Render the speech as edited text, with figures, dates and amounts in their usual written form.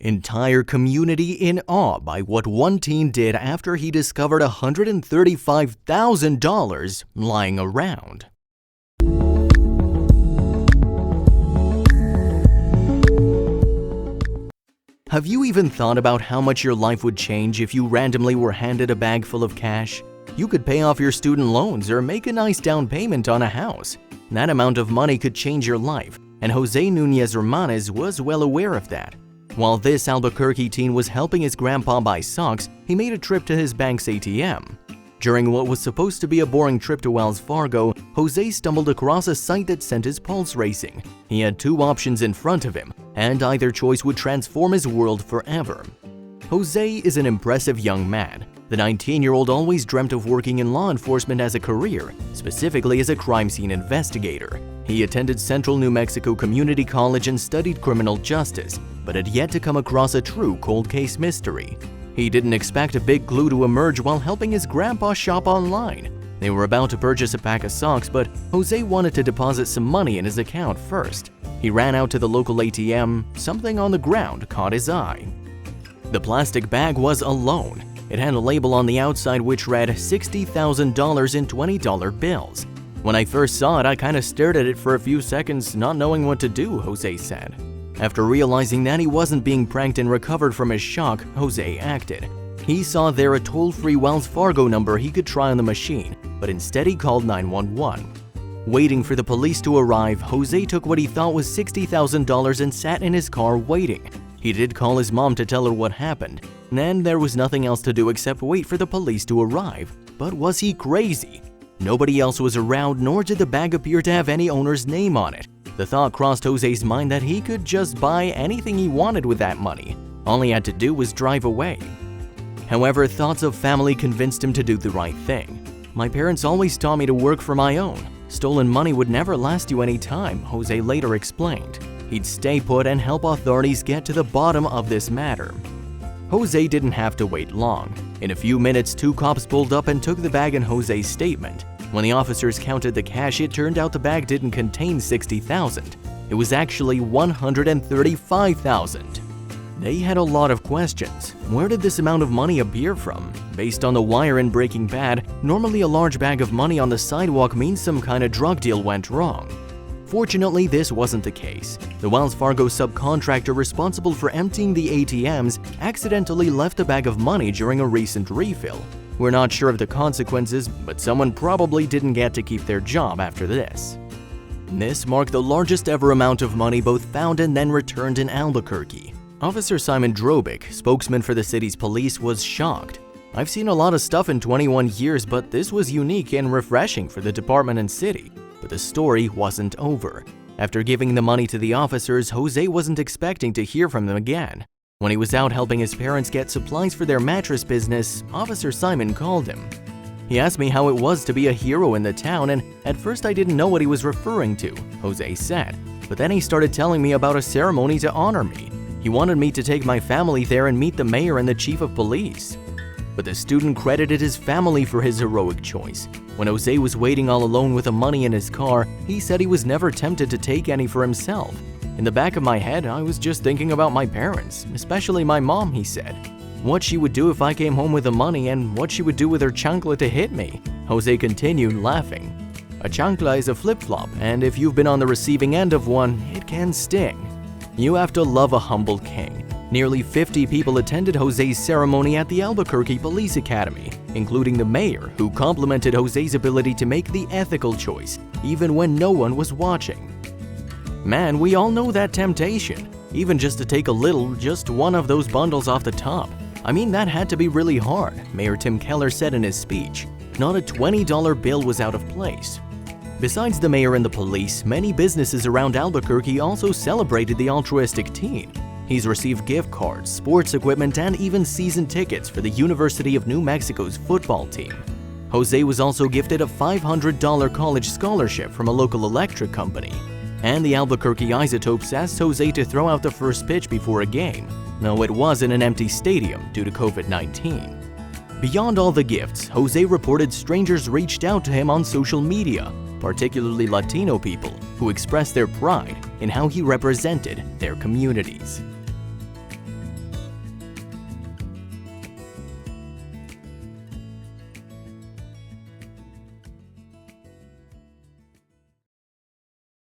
Entire community in awe by what one teen did after he discovered $135,000 lying around. Have you even thought about how much your life would change if you randomly were handed a bag full of cash? You could pay off your student loans or make a nice down payment on a house. That amount of money could change your life, and Jose Nunez Romanes was well aware of that. While this Albuquerque teen was helping his grandpa buy socks, he made a trip to his bank's ATM. During what was supposed to be a boring trip to Wells Fargo, Jose stumbled across a site that sent his pulse racing. He had two options in front of him, and either choice would transform his world forever. Jose is an impressive young man. The 19-year-old always dreamt of working in law enforcement as a career, specifically as a crime scene investigator. He attended Central New Mexico Community College and studied criminal justice, but had yet to come across a true cold case mystery. He didn't expect a big clue to emerge while helping his grandpa shop online. They were about to purchase a pack of socks, but Jose wanted to deposit some money in his account first. He ran out to the local ATM. Something on the ground caught his eye. The plastic bag was a loan. It had a label on the outside which read $60,000 in $20 bills. When I first saw it, I kind of stared at it for a few seconds, not knowing what to do, Jose said. After realizing that he wasn't being pranked and recovered from his shock, Jose acted. He saw there a toll-free Wells Fargo number he could try on the machine, but instead he called 911. Waiting for the police to arrive, Jose took what he thought was $60,000 and sat in his car waiting. He did call his mom to tell her what happened. Then there was nothing else to do except wait for the police to arrive. But was he crazy? Nobody else was around, nor did the bag appear to have any owner's name on it. The thought crossed Jose's mind that he could just buy anything he wanted with that money. All he had to do was drive away. However, thoughts of family convinced him to do the right thing. "My parents always taught me to work for my own. Stolen money would never last you any time," Jose later explained. He'd stay put and help authorities get to the bottom of this matter. Jose didn't have to wait long. In a few minutes, two cops pulled up and took the bag and Jose's statement. When the officers counted the cash, it turned out the bag didn't contain $60,000. It was actually $135,000. They had a lot of questions. Where did this amount of money appear from? Based on the wire in Breaking Bad, normally a large bag of money on the sidewalk means some kind of drug deal went wrong. Fortunately, this wasn't the case. The Wells Fargo subcontractor responsible for emptying the ATMs accidentally left a bag of money during a recent refill. We're not sure of the consequences, but someone probably didn't get to keep their job after this. This marked the largest ever amount of money both found and then returned in Albuquerque. Officer Simon Drobick, spokesman for the city's police, was shocked. "I've seen a lot of stuff in 21 years, but this was unique and refreshing for the department and city." But the story wasn't over. After giving the money to the officers, Jose wasn't expecting to hear from them again. When he was out helping his parents get supplies for their mattress business, Officer Simon called him. "He asked me how it was to be a hero in the town, and at first I didn't know what he was referring to," Jose said. "But then he started telling me about a ceremony to honor me. He wanted me to take my family there and meet the mayor and the chief of police." But the student credited his family for his heroic choice. When Jose was waiting all alone with the money in his car, he said he was never tempted to take any for himself. "In the back of my head, I was just thinking about my parents, especially my mom," he said. "What she would do if I came home with the money and what she would do with her chancla to hit me." Jose continued laughing. "A chancla is a flip-flop, and if you've been on the receiving end of one, it can sting." You have to love a humble king. Nearly 50 people attended Jose's ceremony at the Albuquerque Police Academy, including the mayor, who complimented Jose's ability to make the ethical choice, even when no one was watching. "Man, we all know that temptation. Even just to take a little, just one of those bundles off the top. I mean, that had to be really hard," Mayor Tim Keller said in his speech. Not a $20 bill was out of place. Besides the mayor and the police, many businesses around Albuquerque also celebrated the altruistic teen. He's received gift cards, sports equipment, and even season tickets for the University of New Mexico's football team. Jose was also gifted a $500 college scholarship from a local electric company. And the Albuquerque Isotopes asked Jose to throw out the first pitch before a game. No, it was in an empty stadium due to COVID-19. Beyond all the gifts, Jose reported strangers reached out to him on social media, particularly Latino people, who expressed their pride in how he represented their communities.